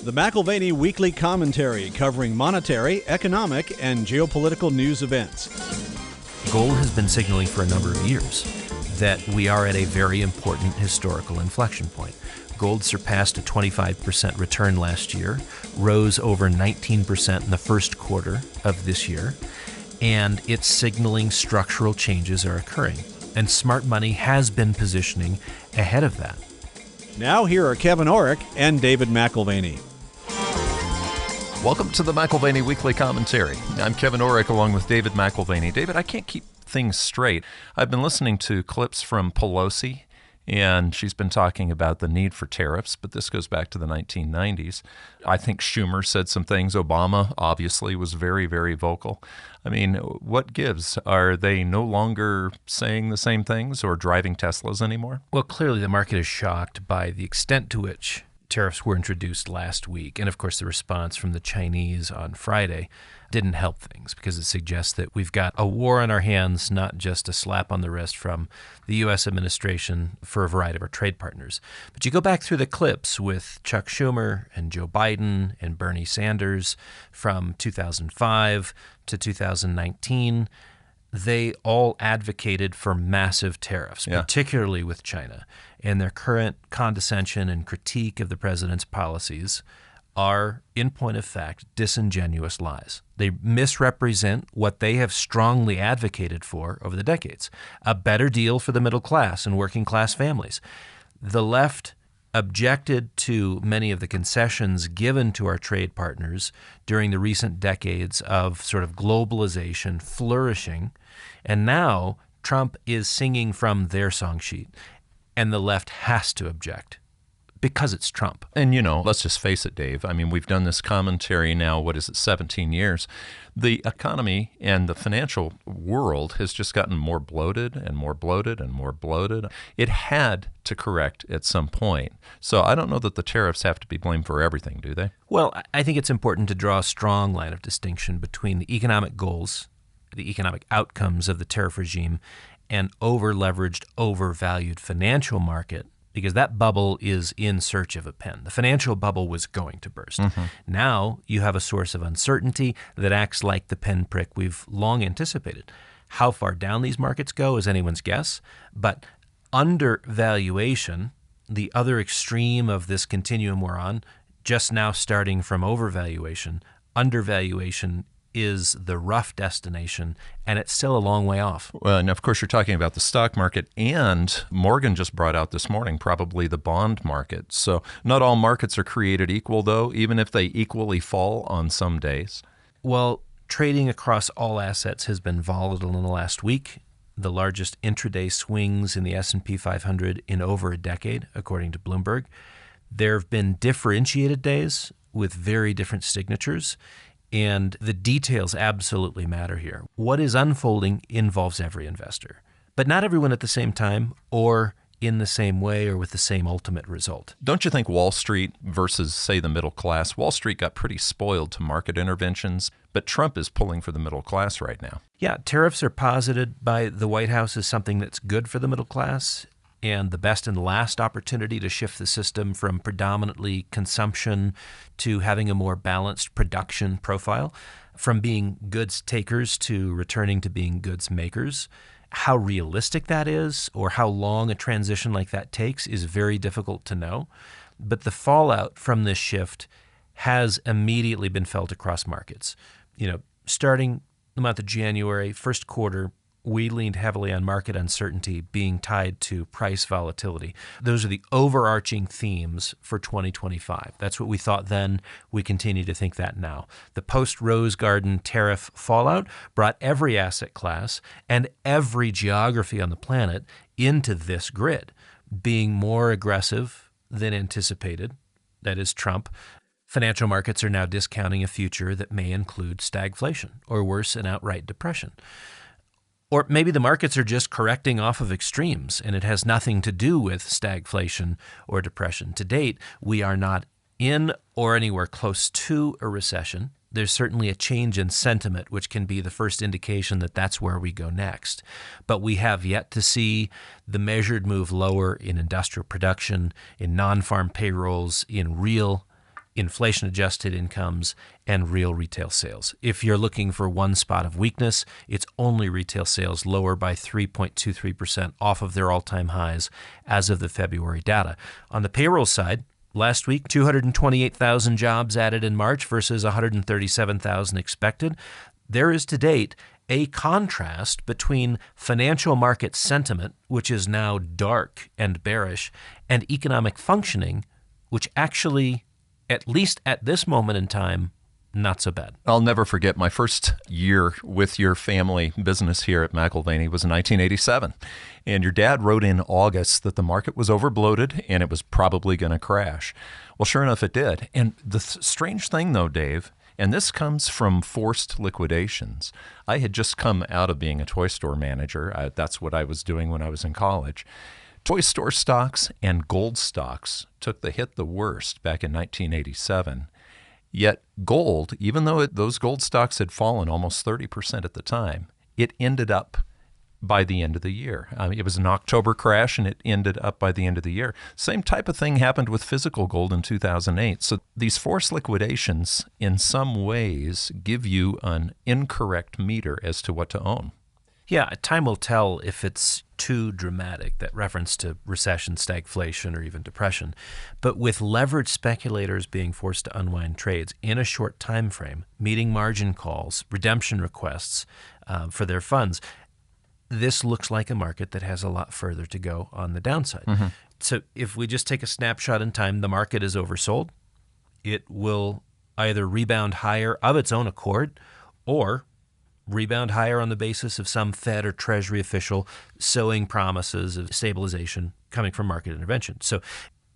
The McIlvaney Weekly Commentary covering monetary, economic, and geopolitical news events. Gold has been signaling for a number of years that we are at a very important historical inflection point. Gold surpassed a 25% return last year, rose over 19% in the first quarter of this year, and it's signaling structural changes are occurring. And smart money has been positioning ahead of that. Now here are Kevin Orrick and David McIlvaney. Welcome to the McIlvaney Weekly Commentary. I'm Kevin Orrick along with David McIlvaney. David, I can't keep things straight. I've been listening to clips from Pelosi, and she's been talking about the need for tariffs, but this goes back to the 1990s. I think Schumer said some things. Obama, obviously, was very, very vocal. I mean, what gives? Are they no longer saying the same things or driving Teslas anymore? Well, clearly the market is shocked by the extent to which tariffs were introduced last week. And of course, the response from the Chinese on Friday didn't help things because it suggests that we've got a war on our hands, not just a slap on the wrist from the U.S. administration for a variety of our trade partners. But you go back through the clips with Chuck Schumer and Joe Biden and Bernie Sanders from 2005 to 2019, they all advocated for massive tariffs, particularly with China. And their current condescension and critique of the president's policies are, in point of fact, disingenuous lies. They misrepresent what they have strongly advocated for over the decades, a better deal for the middle class and working class families. The left objected to many of the concessions given to our trade partners during the recent decades of sort of globalization flourishing, and now Trump is singing from their song sheet, and the left has to object because it's Trump. And, let's just face it, Dave. I mean, we've done this commentary now, 17 years. The economy and the financial world has just gotten more bloated and more bloated and more bloated. It had to correct at some point. So I don't know that the tariffs have to be blamed for everything, do they? Well, I think it's important to draw a strong line of distinction between the economic goals, the economic outcomes of the tariff regime, and over-leveraged, overvalued financial market, because that bubble is in search of a pen. The financial bubble was going to burst. Now you have a source of uncertainty that acts like the pinprick we've long anticipated. How far down these markets go is anyone's guess, but undervaluation, the other extreme of this continuum we're on, just now starting from overvaluation, undervaluation is the rough destination, and it's still a long way off. Well, and of course, you're talking about the stock market, and Morgan just brought out this morning probably the bond market. So not all markets are created equal, though, even if they equally fall on some days. Well, trading across all assets has been volatile in the last week. The largest intraday swings in the S&P 500 in over a decade, according to Bloomberg. There have been differentiated days with very different signatures. And the details absolutely matter here. What is unfolding involves every investor, but not everyone at the same time or in the same way or with the same ultimate result. Don't you think Wall Street versus, say, the middle class? Wall Street got pretty spoiled to market interventions, but Trump is pulling for the middle class right now. Yeah, tariffs are posited by the White House as something that's good for the middle class and the best and last opportunity to shift the system from predominantly consumption to having a more balanced production profile, from being goods takers to returning to being goods makers. How realistic that is or how long a transition like that takes is very difficult to know. But the fallout from this shift has immediately been felt across markets. Starting the month of January, first quarter, we leaned heavily on market uncertainty being tied to price volatility. Those are the overarching themes for 2025. That's what we thought then. We continue to think that now. The post-Rose Garden tariff fallout brought every asset class and every geography on the planet into this grid, being more aggressive than anticipated. That is Trump. Financial markets are now discounting a future that may include stagflation or worse, an outright depression. Or maybe the markets are just correcting off of extremes and it has nothing to do with stagflation or depression. To date, we are not in or anywhere close to a recession. There's certainly a change in sentiment, which can be the first indication that that's where we go next. But we have yet to see the measured move lower in industrial production, in non-farm payrolls, in real inflation-adjusted incomes, and real retail sales. If you're looking for one spot of weakness, it's only retail sales, lower by 3.23% off of their all-time highs as of the February data. On the payroll side, last week, 228,000 jobs added in March versus 137,000 expected. There is to date a contrast between financial market sentiment, which is now dark and bearish, and economic functioning, which actually, at least at this moment in time, not so bad. I'll never forget my first year with your family business here at McIlvaney was in 1987. And your dad wrote in August that the market was overbloated and it was probably going to crash. Well, sure enough, it did. And the strange thing, though, Dave, and this comes from forced liquidations. I had just come out of being a toy store manager. That's what I was doing when I was in college. Toy store stocks and gold stocks took the hit the worst back in 1987. Yet gold, even though those gold stocks had fallen almost 30% at the time, it ended up by the end of the year. It was an October crash, and it ended up by the end of the year. Same type of thing happened with physical gold in 2008. So these forced liquidations, in some ways, give you an incorrect meter as to what to own. Yeah, time will tell if it's too dramatic, that reference to recession, stagflation, or even depression. But with leveraged speculators being forced to unwind trades in a short time frame, meeting margin calls, redemption requests for their funds, this looks like a market that has a lot further to go on the downside. Mm-hmm. So if we just take a snapshot in time, the market is oversold. It will either rebound higher of its own accord or rebound higher on the basis of some Fed or Treasury official sowing promises of stabilization coming from market intervention. So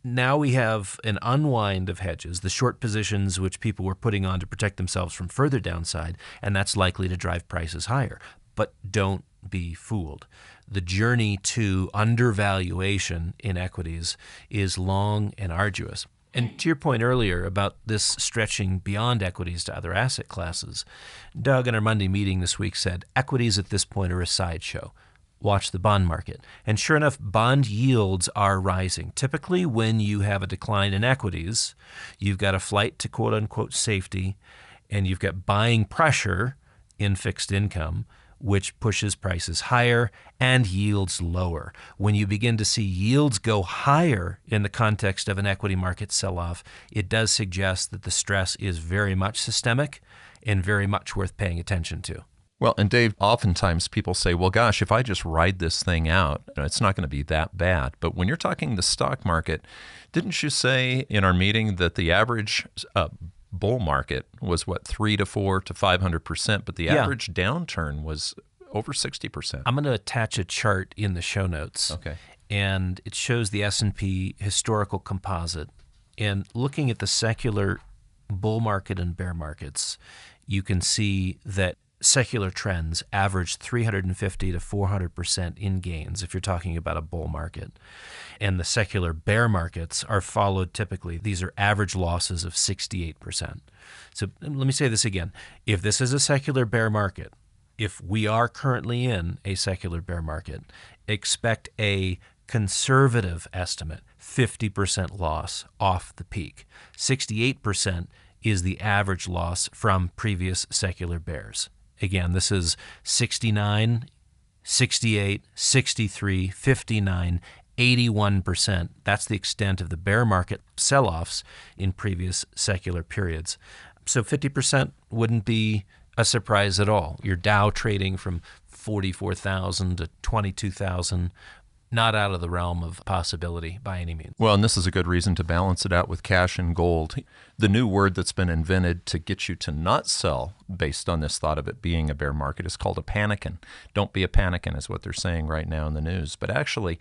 now we have an unwind of hedges, the short positions which people were putting on to protect themselves from further downside, and that's likely to drive prices higher. But don't be fooled. The journey to undervaluation in equities is long and arduous. And to your point earlier about this stretching beyond equities to other asset classes, Doug in our Monday meeting this week said equities at this point are a sideshow. Watch the bond market. And sure enough, bond yields are rising. Typically, when you have a decline in equities, you've got a flight to quote-unquote safety, and you've got buying pressure in fixed income, which pushes prices higher and yields lower. When you begin to see yields go higher in the context of an equity market sell-off, it does suggest that the stress is very much systemic and very much worth paying attention to. Well, and Dave, oftentimes people say, well, gosh, if I just ride this thing out, it's not going to be that bad. But when you're talking the stock market, didn't you say in our meeting that the average bull market was 3 to 4 to 500%, but the average downturn was over 60%. I'm going to attach a chart in the show notes. Okay. And it shows the S&P historical composite. And looking at the secular bull market and bear markets, you can see that secular trends average 350 to 400% in gains if you're talking about a bull market. And the secular bear markets are followed typically. These are average losses of 68%. So let me say this again. If this is a secular bear market, if we are currently in a secular bear market, expect a conservative estimate, 50% loss off the peak. 68% is the average loss from previous secular bears. Again, this is 69, 68, 63, 59, 81%. That's the extent of the bear market sell-offs in previous secular periods. So 50% wouldn't be a surprise at all. Your Dow trading from 44,000 to 22,000, not out of the realm of possibility by any means. Well, and this is a good reason to balance it out with cash and gold. The new word that's been invented to get you to not sell based on this thought of it being a bear market is called a panican. Don't be a panican is what they're saying right now in the news. But actually,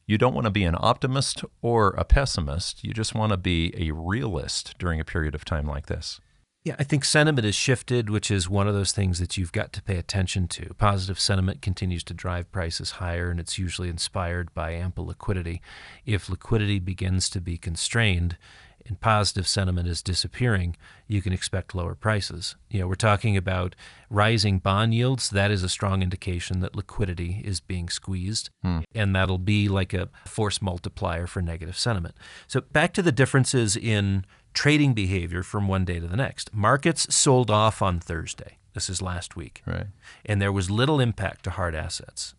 you don't want to be an optimist or a pessimist. You just want to be a realist during a period of time like this. Yeah, I think sentiment has shifted, which is one of those things that you've got to pay attention to. Positive sentiment continues to drive prices higher, and it's usually inspired by ample liquidity. If liquidity begins to be constrained and positive sentiment is disappearing, you can expect lower prices. We're talking about rising bond yields. That is a strong indication that liquidity is being squeezed, and that'll be like a force multiplier for negative sentiment. So back to the differences in trading behavior from one day to the next. Markets sold off on Thursday. This is last week. Right. And there was little impact to hard assets.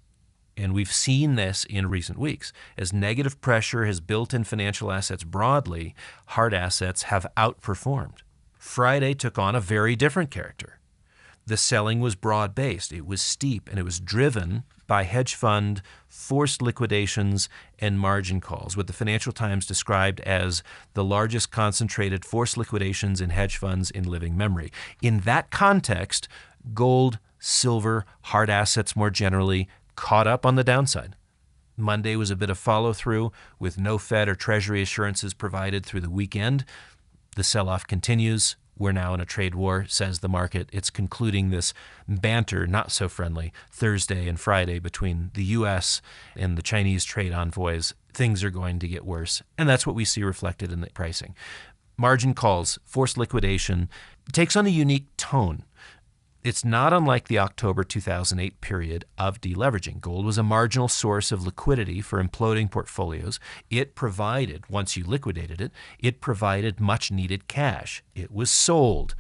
And we've seen this in recent weeks. As negative pressure has built in financial assets broadly, hard assets have outperformed. Friday took on a very different character. The selling was broad-based. It was steep, and it was driven by hedge fund, forced liquidations, and margin calls, what the Financial Times described as the largest concentrated forced liquidations in hedge funds in living memory. In that context, gold, silver, hard assets more generally caught up on the downside. Monday was a bit of follow-through with no Fed or Treasury assurances provided through the weekend. The sell-off continues. We're now in a trade war, says the market. It's concluding this banter, not so friendly, Thursday and Friday between the U.S. and the Chinese trade envoys. Things are going to get worse, and that's what we see reflected in the pricing. Margin calls, forced liquidation, takes on a unique tone. It's not unlike the October 2008 period of deleveraging. Gold was a marginal source of liquidity for imploding portfolios. It provided, once you liquidated it, it provided much needed cash. It was sold.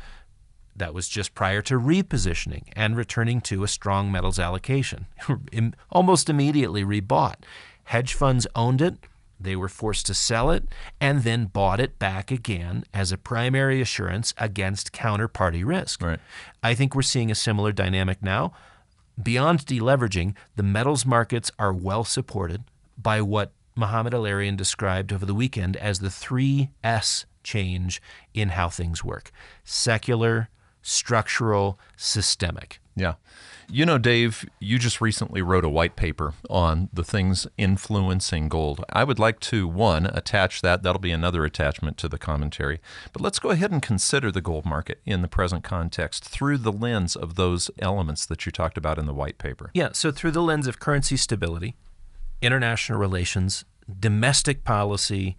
That was just prior to repositioning and returning to a strong metals allocation. Almost immediately rebought. Hedge funds owned it. They were forced to sell it and then bought it back again as a primary assurance against counterparty risk. Right. I think we're seeing a similar dynamic now. Beyond deleveraging, the metals markets are well supported by what Mohamed El-Erian described over the weekend as the 3S change in how things work: secular, structural, systemic. Yeah. You know, Dave, you just recently wrote a white paper on the things influencing gold. I would like to, one, attach that. That'll be another attachment to the commentary. But let's go ahead and consider the gold market in the present context through the lens of those elements that you talked about in the white paper. Yeah, so through the lens of currency stability, international relations, domestic policy,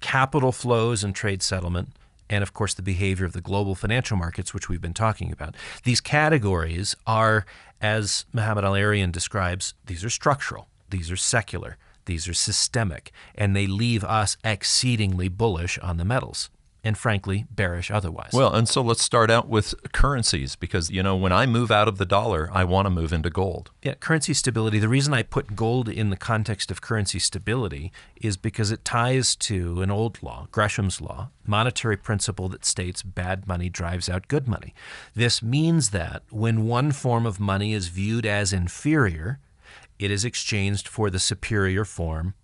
capital flows and trade settlement, and of course the behavior of the global financial markets, which we've been talking about. These categories are, as Mohamed El-Erian describes, these are structural, these are secular, these are systemic, and they leave us exceedingly bullish on the metals, and frankly, bearish otherwise. Well, and so let's start out with currencies, because, you know, when I move out of the dollar, I want to move into gold. Yeah, currency stability. The reason I put gold in the context of currency stability is because it ties to an old law, Gresham's law, monetary principle that states bad money drives out good money. This means that when one form of money is viewed as inferior, it is exchanged for the superior form,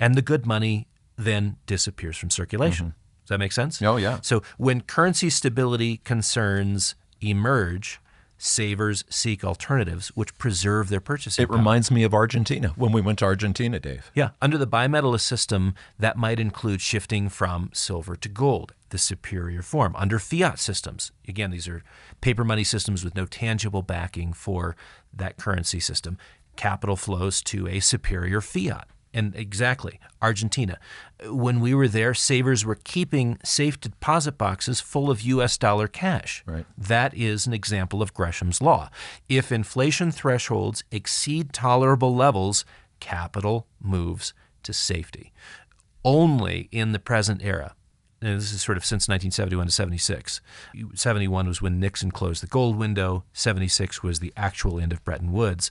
and the good money then disappears from circulation. Mm-hmm. Does that make sense? Oh, yeah. So when currency stability concerns emerge, savers seek alternatives which preserve their purchasing power. It reminds me of Argentina, when we went to Argentina, Dave. Yeah. Under the bimetallist system, that might include shifting from silver to gold, the superior form. Under fiat systems, again, these are paper money systems with no tangible backing for that currency system, capital flows to a superior fiat. And exactly, Argentina. When we were there, savers were keeping safe deposit boxes full of U.S. dollar cash. Right. That is an example of Gresham's law. If inflation thresholds exceed tolerable levels, capital moves to safety. Only in the present era, and this is sort of since 1971 to 76. 71 was when Nixon closed the gold window. 76 was the actual end of Bretton Woods.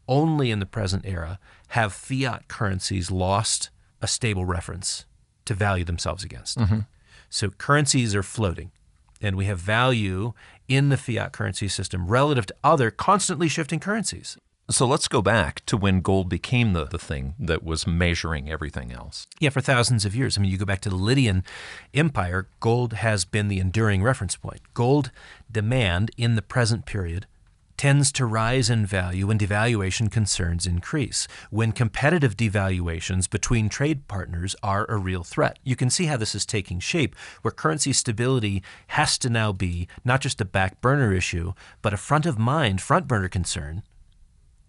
Only in the present era have fiat currencies lost a stable reference to value themselves against. Mm-hmm. So currencies are floating, and we have value in the fiat currency system relative to other constantly shifting currencies. So let's go back to when gold became the thing that was measuring everything else. Yeah, for thousands of years. I mean, you go back to the Lydian Empire, gold has been the enduring reference point. Gold demand in the present period tends to rise in value when devaluation concerns increase, when competitive devaluations between trade partners are a real threat. You can see how this is taking shape, where currency stability has to now be not just a back burner issue, but a front of mind, front burner concern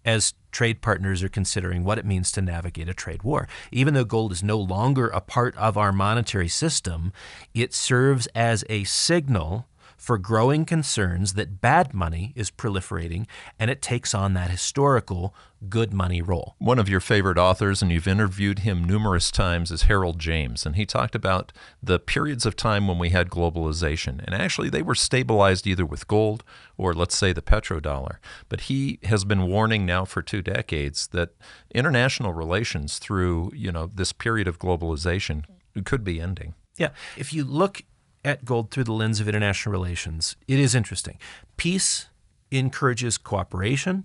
as trade partners are considering what it means to navigate a trade war. Even though gold is no longer a part of our monetary system, it serves as a signal for growing concerns that bad money is proliferating, and it takes on that historical good money role. One of your favorite authors, and you've interviewed him numerous times, is Harold James, and he talked about the periods of time when we had globalization, and actually they were stabilized either with gold or, let's say, the petrodollar. But he has been warning now for 2 decades that international relations through, this period of globalization could be ending. Yeah. If you look at gold through the lens of international relations, it is interesting. Peace encourages cooperation.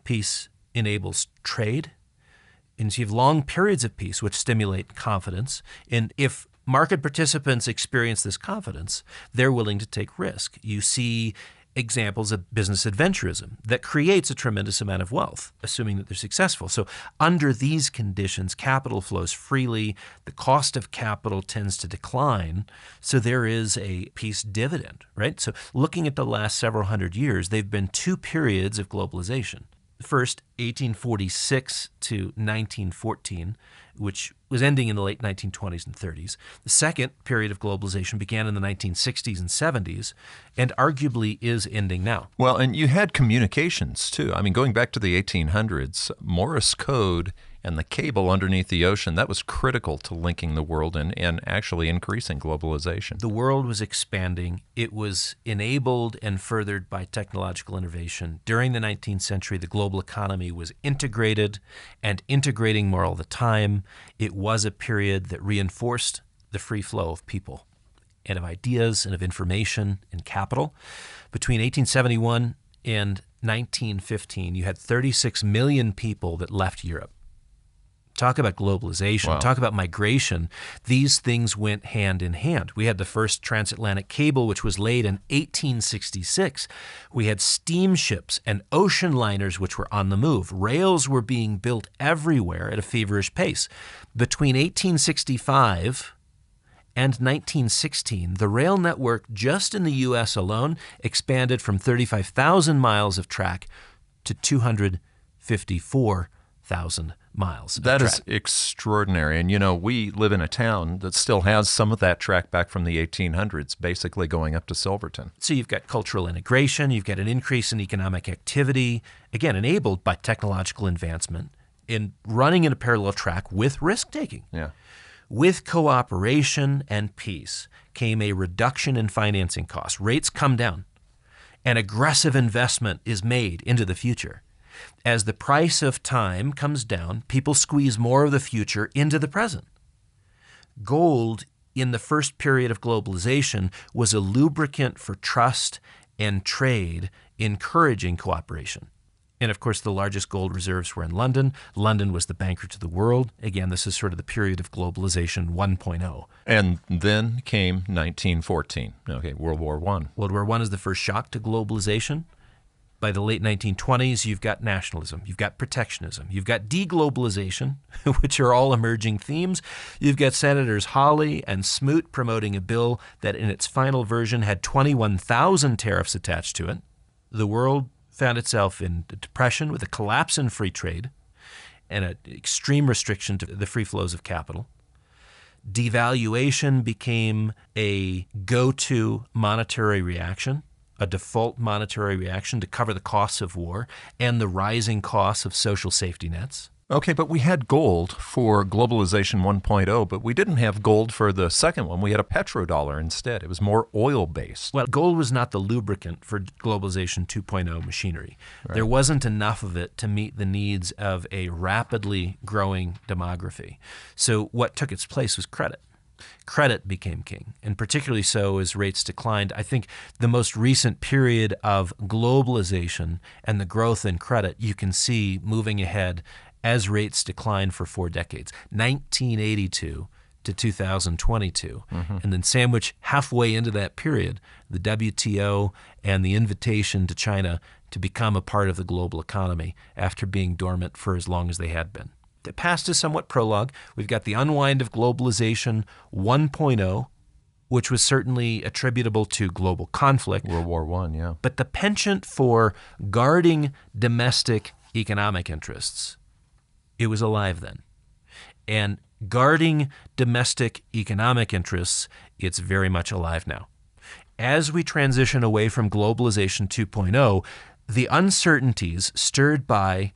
Peace enables trade. And so you have long periods of peace, which stimulate confidence. And if market participants experience this confidence, they're willing to take risk. You see examples of business adventurism that creates a tremendous amount of wealth, assuming that they're successful. So under these conditions, capital flows freely, the cost of capital tends to decline, so there is a peace dividend, right? So looking at the last several hundred years, they've been 2 periods of globalization. First, 1846 to 1914, which was ending in the late 1920s and 30s. The second period of globalization began in the 1960s and 70s, and arguably is ending now. Well, and you had communications, too. I mean, going back to the 1800s, Morse code and the cable underneath the ocean, that was critical to linking the world and actually increasing globalization. The world was expanding. It was enabled and furthered by technological innovation. During the 19th century, the global economy was integrated and integrating more all the time. It was a period that reinforced the free flow of people and of ideas and of information and capital. Between 1871 and 1915, you had 36 million people that left Europe. Talk about globalization, Wow. Talk about migration. These things went hand in hand. We had the first transatlantic cable, which was laid in 1866. We had steamships and ocean liners, which were on the move. Rails were being built everywhere at a feverish pace. Between 1865 and 1916, the rail network just in the U.S. alone expanded from 35,000 miles of track to 254,000 miles. That is extraordinary. And, we live in a town that still has some of that track back from the 1800s, basically going up to Silverton. So you've got cultural integration, you've got an increase in economic activity, again, enabled by technological advancement, in running in a parallel track with risk-taking. Yeah. With cooperation and peace came a reduction in financing costs. Rates come down, and aggressive investment is made into the future. As the price of time comes down, people squeeze more of the future into the present. Gold, in the first period of globalization, was a lubricant for trust and trade, encouraging cooperation. And of course, the largest gold reserves were in London. London was the banker to the world. Again, this is sort of the period of globalization 1.0. And then came 1914, World War I. World War I is the first shock to globalization. By the late 1920s, you've got nationalism, you've got protectionism, you've got deglobalization, which are all emerging themes. You've got Senators Hawley and Smoot promoting a bill that in its final version had 21,000 tariffs attached to it. The world found itself in a depression with a collapse in free trade and an extreme restriction to the free flows of capital. Devaluation became a go-to monetary reaction, a default monetary reaction to cover the costs of war and the rising costs of social safety nets. Okay, but we had gold for globalization 1.0, but we didn't have gold for the second one. We had a petrodollar instead. It was more oil-based. Well, gold was not the lubricant for globalization 2.0 machinery. Right. There wasn't enough of it to meet the needs of a rapidly growing demography. So what took its place was credit. Credit became king, and particularly so as rates declined. I think the most recent period of globalization and the growth in credit you can see moving ahead as rates decline for 4 decades, 1982 to 2022. And then sandwich halfway into that period, the WTO and the invitation to China to become a part of the global economy after being dormant for as long as they had been. The past is somewhat prologue. We've got the unwind of globalization 1.0, which was certainly attributable to global conflict. World War I, yeah. But the penchant for guarding domestic economic interests, it was alive then. And guarding domestic economic interests, it's very much alive now. As we transition away from globalization 2.0, the uncertainties stirred by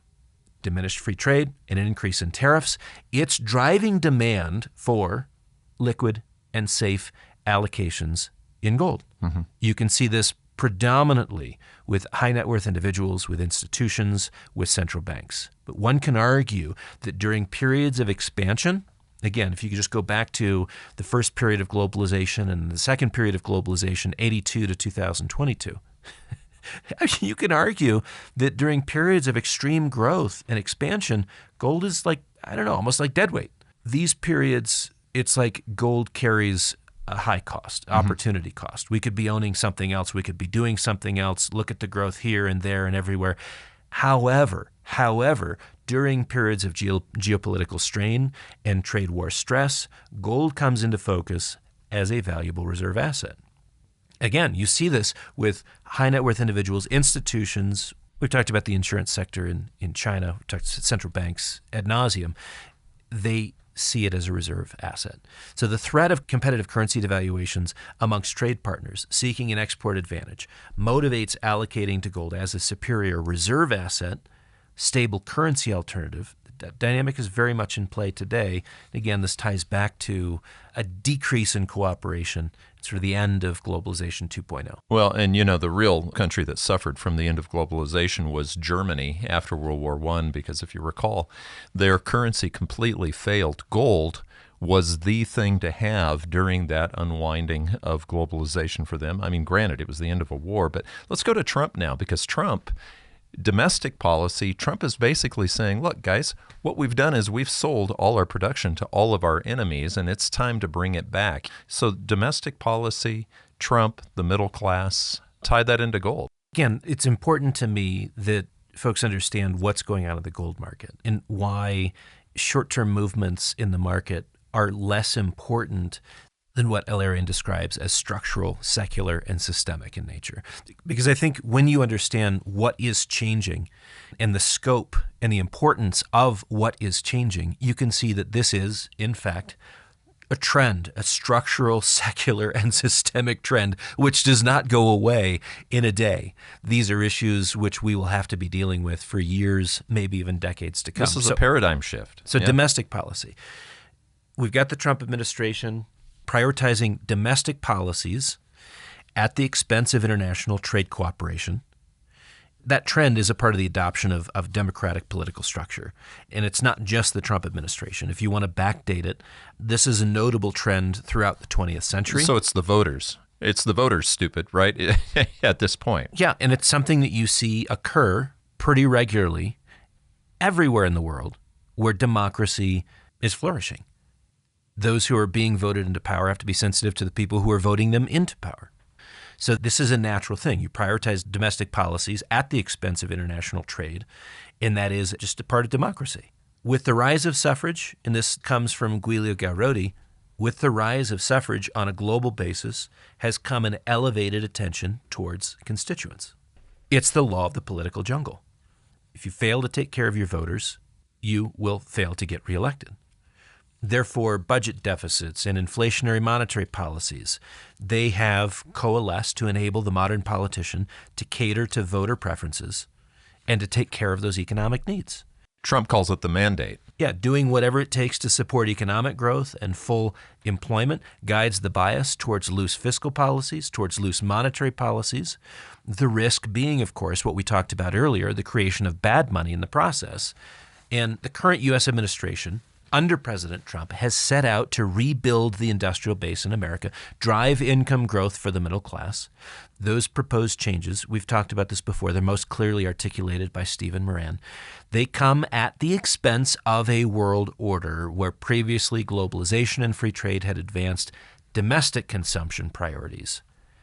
diminished free trade and an increase in tariffs, it's driving demand for liquid and safe allocations in gold. Mm-hmm. You can see this predominantly with high net worth individuals, with institutions, with central banks. But one can argue that during periods of expansion, again, if you could just go back to the first period of globalization and the second period of globalization, 82 to 2022, you can argue that during periods of extreme growth and expansion, gold is like, I don't know, almost like deadweight. These periods, it's like gold carries a high cost, opportunity cost. We could be owning something else. We could be doing something else. Look at the growth here and there and everywhere. However, during periods of geopolitical strain and trade war stress, gold comes into focus as a valuable reserve asset. Again, you see this with high net worth individuals, institutions. We've talked about the insurance sector in China. We've talked central banks ad nauseum. They see it as a reserve asset. So the threat of competitive currency devaluations amongst trade partners seeking an export advantage motivates allocating to gold as a superior reserve asset, stable currency alternative. That dynamic is very much in play today. Again, this ties back to a decrease in cooperation, sort of the end of globalization 2.0. Well, and the real country that suffered from the end of globalization was Germany after World War I, because if you recall, their currency completely failed. Gold was the thing to have during that unwinding of globalization for them. I mean, granted, it was the end of a war, but let's go to Trump now, because domestic policy, Trump is basically saying, look, guys, what we've done is we've sold all our production to all of our enemies, and it's time to bring it back. So domestic policy, Trump, the middle class, tie that into gold. Again, it's important to me that folks understand what's going on in the gold market and why short-term movements in the market are less important than what L-Arian describes as structural, secular, and systemic in nature. Because I think when you understand what is changing and the scope and the importance of what is changing, you can see that this is, in fact, a trend, a structural, secular, and systemic trend, which does not go away in a day. These are issues which we will have to be dealing with for years, maybe even decades to come. This is a paradigm shift. So domestic policy. We've got the Trump administration prioritizing domestic policies at the expense of international trade cooperation. That trend is a part of the adoption of democratic political structure. And it's not just the Trump administration. If you want to backdate it, this is a notable trend throughout the 20th century. So it's the voters. It's the voters, stupid, right? At this point. Yeah, and it's something that you see occur pretty regularly everywhere in the world where democracy is flourishing. Those who are being voted into power have to be sensitive to the people who are voting them into power. So this is a natural thing. You prioritize domestic policies at the expense of international trade, and that is just a part of democracy. With the rise of suffrage, and this comes from Giulio Gaurodi, with the rise of suffrage on a global basis has come an elevated attention towards constituents. It's the law of the political jungle. If you fail to take care of your voters, you will fail to get reelected. Therefore, budget deficits and inflationary monetary policies, they have coalesced to enable the modern politician to cater to voter preferences and to take care of those economic needs. Trump calls it the mandate. Yeah, doing whatever it takes to support economic growth and full employment guides the bias towards loose fiscal policies, towards loose monetary policies. The risk being, of course, what we talked about earlier, the creation of bad money in the process. And the current U.S. administration, under President Trump, has set out to rebuild the industrial base in America, drive income growth for the middle class. Those proposed changes, we've talked about this before, they're most clearly articulated by Stephen Moran. They come at the expense of a world order where previously globalization and free trade had advanced domestic consumption priorities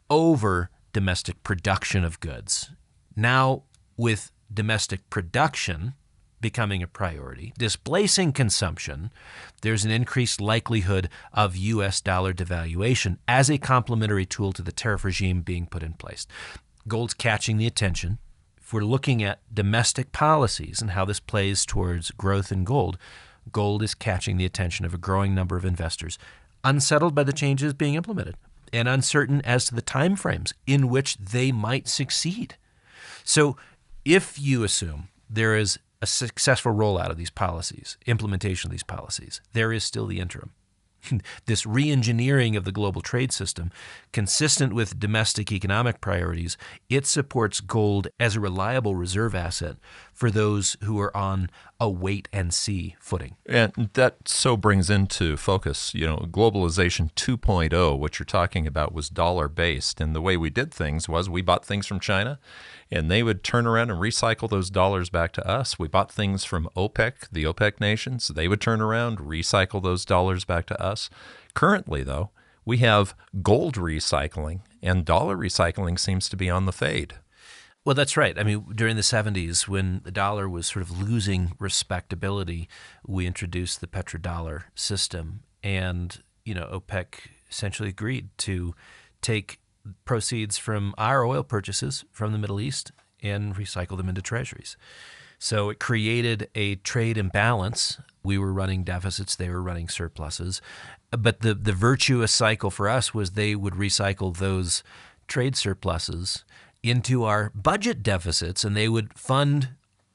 over domestic production of goods. Now, with domestic production becoming a priority, displacing consumption, there's an increased likelihood of U.S. dollar devaluation as a complementary tool to the tariff regime being put in place. Gold's catching the attention. If we're looking at domestic policies and how this plays towards growth in gold, gold is catching the attention of a growing number of investors, unsettled by the changes being implemented. and uncertain as to the timeframes in which they might succeed. So if you assume there is a successful rollout of these policies, implementation of these policies, there is still the interim. This re-engineering of the global trade system, consistent with domestic economic priorities, it supports gold as a reliable reserve asset for those who are on a wait-and-see footing. And that so brings into focus, globalization 2.0, what you're talking about was dollar-based. And the way we did things was we bought things from China, and they would turn around and recycle those dollars back to us. We bought things from OPEC, the OPEC nations. They would turn around, recycle those dollars back to us. Currently, though, we have gold recycling, and dollar recycling seems to be on the fade. Well, that's right. I mean, during the 70s, when the dollar was sort of losing respectability, we introduced the petrodollar system. And, OPEC essentially agreed to take proceeds from our oil purchases from the Middle East and recycle them into treasuries. So it created a trade imbalance. We were running deficits, they were running surpluses. But the virtuous cycle for us was they would recycle those trade surpluses into our budget deficits, and they would fund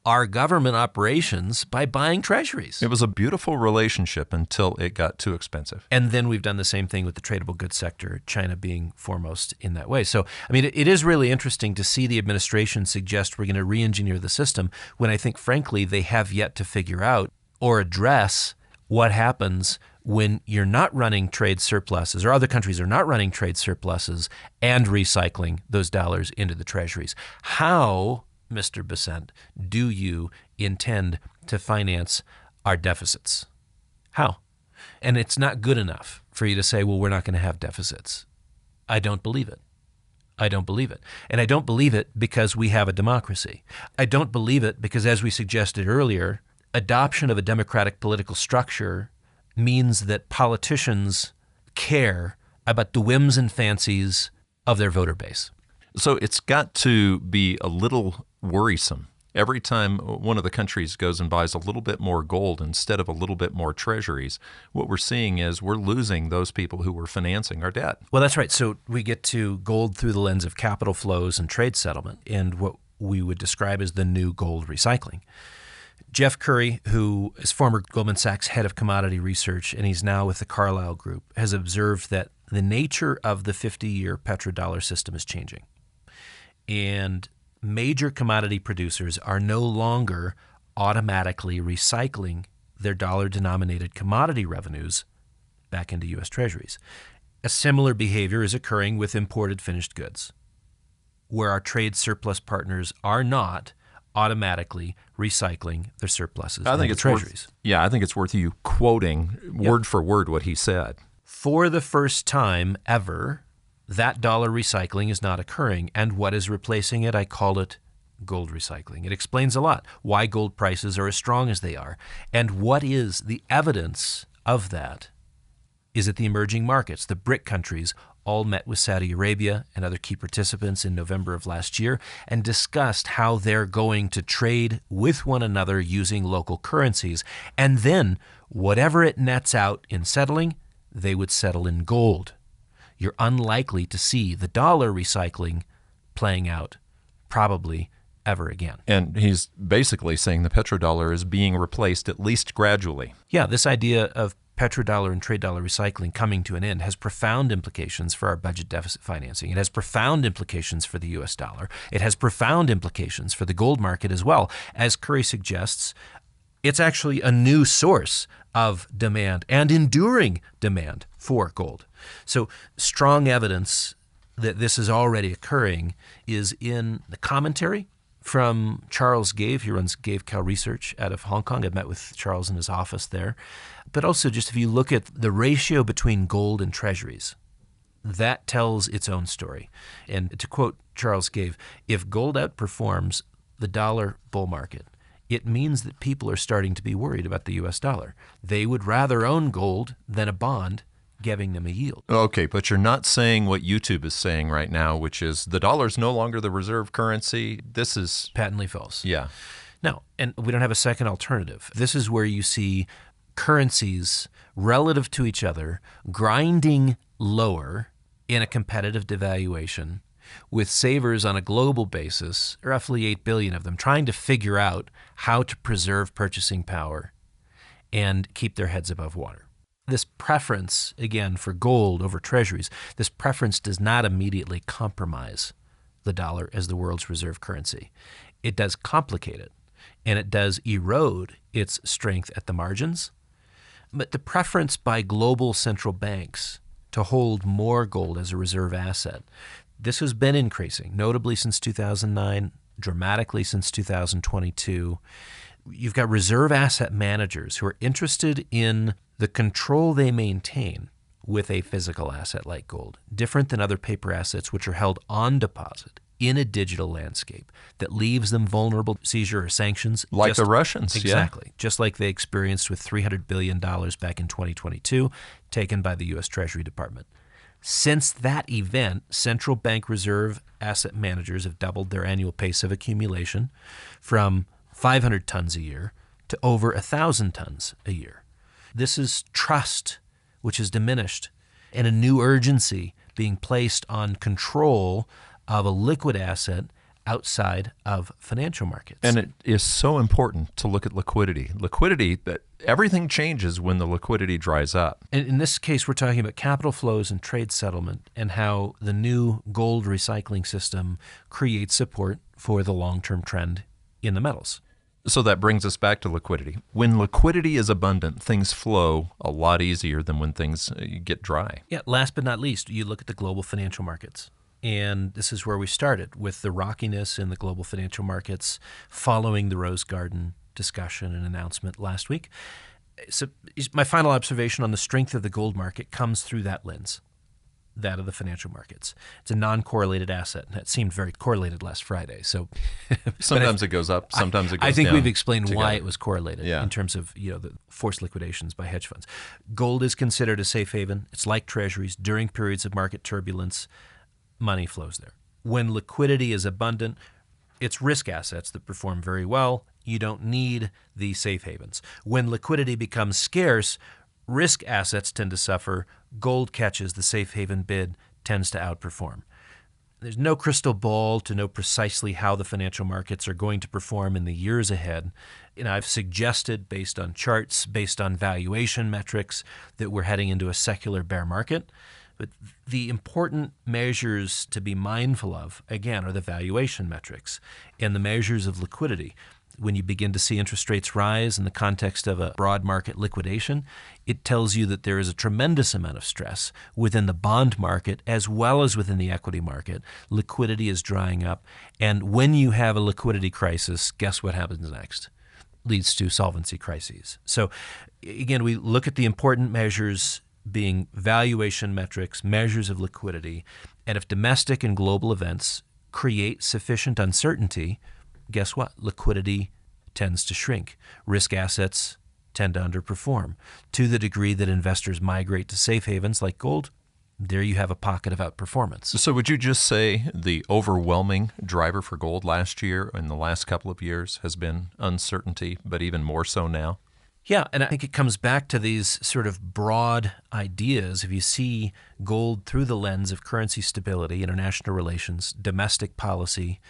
our government operations by buying treasuries. It was a beautiful relationship until it got too expensive. And then we've done the same thing with the tradable goods sector, China being foremost in that way. So, I mean, it is really interesting to see the administration suggest we're going to re-engineer the system when I think, frankly, they have yet to figure out or address what happens when you're not running trade surpluses, or other countries are not running trade surpluses and recycling those dollars into the treasuries. How, Mr. Besant, do you intend to finance our deficits? How? And it's not good enough for you to say, well, we're not going to have deficits. I don't believe it. I don't believe it. And I don't believe it because we have a democracy. I don't believe it because, as we suggested earlier, adoption of a democratic political structure means that politicians care about the whims and fancies of their voter base. So it's got to be a little worrisome. Every time one of the countries goes and buys a little bit more gold instead of a little bit more treasuries, what we're seeing is we're losing those people who were financing our debt. Well, that's right. So we get to gold through the lens of capital flows and trade settlement, and what we would describe as the new gold recycling. Jeff Curry, who is former Goldman Sachs head of commodity research, and he's now with the Carlyle Group, has observed that the nature of the 50-year petrodollar system is changing. And major commodity producers are no longer automatically recycling their dollar-denominated commodity revenues back into U.S. Treasuries. A similar behavior is occurring with imported finished goods, where our trade surplus partners are not automatically recycling their surpluses into treasuries. I think it's worth you quoting word for word what he said. For the first time ever, that dollar recycling is not occurring. And what is replacing it? I call it gold recycling. It explains a lot why gold prices are as strong as they are. And what is the evidence of that is that the emerging markets, the BRIC countries, all met with Saudi Arabia and other key participants in November of last year and discussed how they're going to trade with one another using local currencies. And then whatever it nets out in settling, they would settle in gold. You're unlikely to see the dollar recycling playing out probably ever again. And he's basically saying the petrodollar is being replaced at least gradually. Yeah, this idea of petrodollar and trade dollar recycling coming to an end has profound implications for our budget deficit financing. It has profound implications for the U.S. dollar. It has profound implications for the gold market as well. As Curry suggests, it's actually a new source of demand and enduring demand for gold. So strong evidence that this is already occurring is in the commentary from Charles Gave. He runs Gave Cal Research out of Hong Kong. I've met with Charles in his office there. But also, just if you look at the ratio between gold and treasuries, that tells its own story. And to quote Charles Gave, if gold outperforms the dollar bull market, it means that people are starting to be worried about the U.S. dollar. They would rather own gold than a bond, giving them a yield. Okay, but you're not saying what YouTube is saying right now, which is the dollar is no longer the reserve currency. This is patently false. Yeah. No, and we don't have a second alternative. This is where you see currencies relative to each other grinding lower in a competitive devaluation with savers on a global basis, roughly 8 billion of them, trying to figure out how to preserve purchasing power and keep their heads above water. This preference, again, for gold over treasuries, this preference does not immediately compromise the dollar as the world's reserve currency. It does complicate it, and it does erode its strength at the margins. But the preference by global central banks to hold more gold as a reserve asset, this has been increasing, notably since 2009, dramatically since 2022. You've got reserve asset managers who are interested in the control they maintain with a physical asset like gold, different than other paper assets which are held on deposit in a digital landscape that leaves them vulnerable to seizure or sanctions. Like the Russians. Exactly. Just like they experienced with $300 billion back in 2022, taken by the U.S. Treasury Department. Since that event, central bank reserve asset managers have doubled their annual pace of accumulation from 500 tons a year to over 1,000 tons a year. This is trust, which is diminished, and a new urgency being placed on control of a liquid asset outside of financial markets. And it is so important to look at liquidity. Liquidity, that everything changes when the liquidity dries up. And in this case, we're talking about capital flows and trade settlement and how the new gold recycling system creates support for the long-term trend in the metals. So that brings us back to liquidity. When liquidity is abundant, things flow a lot easier than when things get dry. Yeah, last but not least, you look at the global financial markets. And this is where we started with the rockiness in the global financial markets following the Rose Garden discussion and announcement last week. So my final observation on the strength of the gold market comes through that lens, that of the financial markets. It's a non-correlated asset, and it seemed very correlated last Friday. So sometimes it goes up, sometimes it goes down. I think we've explained together. why it was correlated in terms of the forced liquidations by hedge funds. Gold is considered a safe haven. It's like treasuries. During periods of market turbulence, money flows there. When liquidity is abundant, it's risk assets that perform very well. You don't need the safe havens. When liquidity becomes scarce, risk assets tend to suffer. Gold catches, the safe haven bid tends to outperform. There's no crystal ball to know precisely how the financial markets are going to perform in the years ahead. I've suggested, based on charts, based on valuation metrics, that we're heading into a secular bear market. But the important measures to be mindful of, again, are the valuation metrics and the measures of liquidity. When you begin to see interest rates rise in the context of a broad market liquidation, it tells you that there is a tremendous amount of stress within the bond market as well as within the equity market. Liquidity is drying up. And when you have a liquidity crisis, guess what happens next? Leads to solvency crises. So again, we look at the important measures being valuation metrics, measures of liquidity, and if domestic and global events create sufficient uncertainty, guess what? Liquidity tends to shrink. Risk assets tend to underperform. To the degree that investors migrate to safe havens like gold, there you have a pocket of outperformance. So would you just say the overwhelming driver for gold last year and the last couple of years has been uncertainty, but even more so now? Yeah, and I think it comes back to these sort of broad ideas. If you see gold through the lens of currency stability, international relations, domestic policy,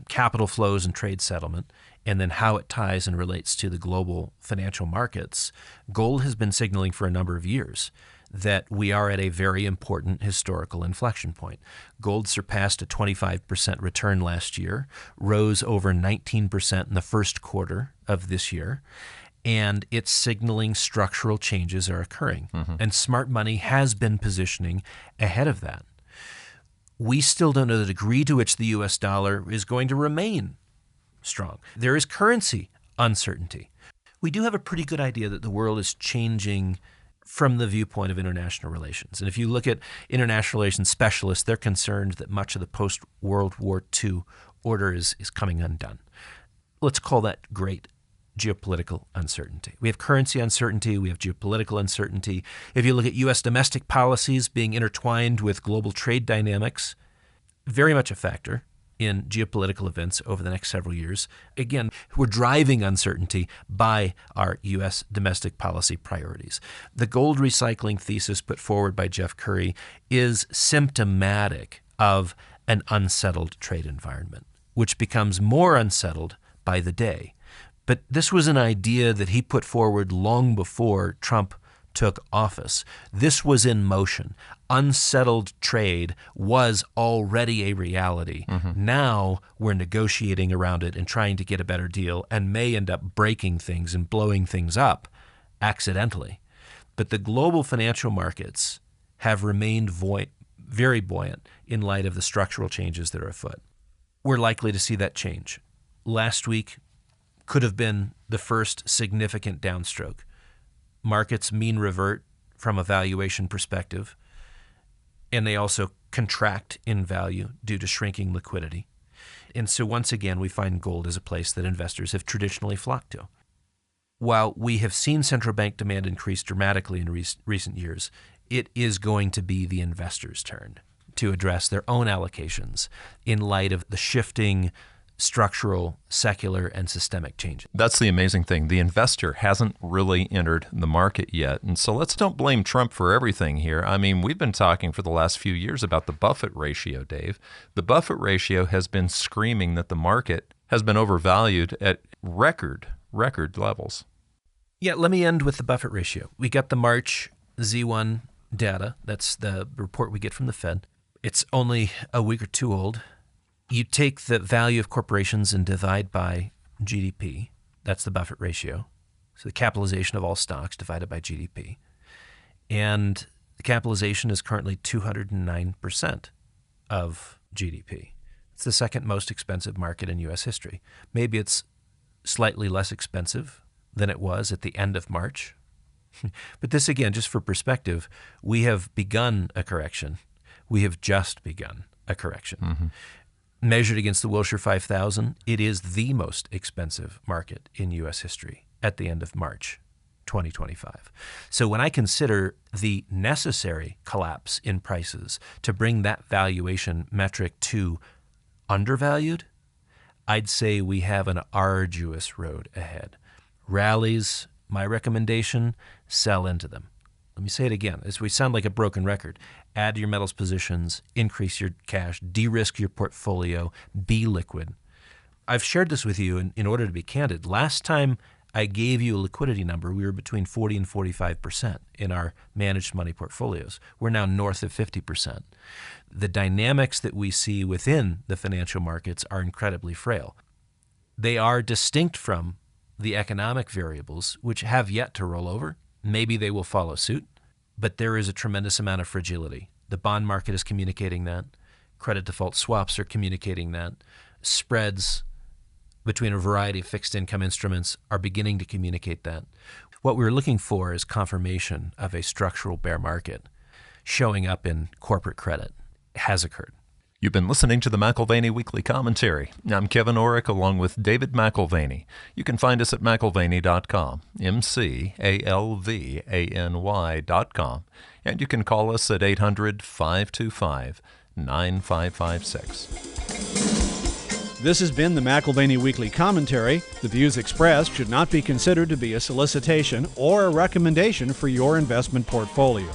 capital flows and trade settlement, and then how it ties and relates to the global financial markets, gold has been signaling for a number of years that we are at a very important historical inflection point. Gold surpassed a 25% return last year, rose over 19% in the first quarter of this year, and it's signaling structural changes are occurring. Mm-hmm. And smart money has been positioning ahead of that. We still don't know the degree to which the U.S. dollar is going to remain strong. There is currency uncertainty. We do have a pretty good idea that the world is changing from the viewpoint of international relations. And if you look at international relations specialists, they're concerned that much of the post-World War II order is coming undone. Let's call that great geopolitical uncertainty. We have currency uncertainty. We have geopolitical uncertainty. If you look at U.S. domestic policies being intertwined with global trade dynamics, very much a factor in geopolitical events over the next several years. Again, we're driving uncertainty by our U.S. domestic policy priorities. The gold recycling thesis put forward by Jeff Curry is symptomatic of an unsettled trade environment, which becomes more unsettled by the day. But this was an idea that he put forward long before Trump took office. This was in motion. Unsettled trade was already a reality. Now we're negotiating around it and trying to get a better deal and may end up breaking things and blowing things up accidentally. But the global financial markets have remained very buoyant in light of the structural changes that are afoot. We're likely to see that change. Last week could have been the first significant downstroke. Markets mean revert from a valuation perspective, and they also contract in value due to shrinking liquidity. And so once again, we find gold as a place that investors have traditionally flocked to. While we have seen central bank demand increase dramatically in recent years, it is going to be the investors' turn to address their own allocations in light of the shifting structural, secular, and systemic changes. That's the amazing thing. The investor hasn't really entered the market yet. And so let's don't blame Trump for everything here. I mean, we've been talking for the last few years about the Buffett ratio, Dave. The Buffett ratio has been screaming that the market has been overvalued at record levels. Yeah, let me end with the Buffett ratio. We got the March Z1 data. That's the report we get from the Fed. It's only a week or two old. You take the value of corporations and divide by GDP. That's the Buffett ratio. So the capitalization of all stocks divided by GDP. And the capitalization is currently 209% of GDP. It's the second most expensive market in U.S. history. Maybe it's slightly less expensive than it was at the end of March. But this, again, just for perspective, we have begun a correction. We have just begun a correction. Measured against the Wilshire 5000, it is the most expensive market in U.S. history at the end of March 2025. So when I consider the necessary collapse in prices to bring that valuation metric to undervalued, I'd say we have an arduous road ahead. Rallies, my recommendation, sell into them. Let me say it again, as we sound like a broken record. Add to your metals positions, increase your cash, de-risk your portfolio, be liquid. I've shared this with you in order to be candid. Last time I gave you a liquidity number, we were between 40 and 45% in our managed money portfolios. We're now north of 50%. The dynamics that we see within the financial markets are incredibly frail. They are distinct from the economic variables, which have yet to roll over. Maybe they will follow suit, but there is a tremendous amount of fragility. The bond market is communicating that. Credit default swaps are communicating that. Spreads between a variety of fixed income instruments are beginning to communicate that. What we're looking for is confirmation of a structural bear market showing up in corporate credit. It has occurred. You've been listening to the McAlvany Weekly Commentary. I'm Kevin Orrick along with David McAlvany. You can find us at McAlvany.com, McAlvany.com, and you can call us at 800-525-9556. This has been the McAlvany Weekly Commentary. The views expressed should not be considered to be a solicitation or a recommendation for your investment portfolio.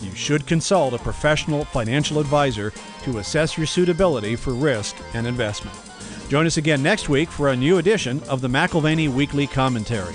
You should consult a professional financial advisor to assess your suitability for risk and investment. Join us again next week for a new edition of the McAlvany Weekly Commentary.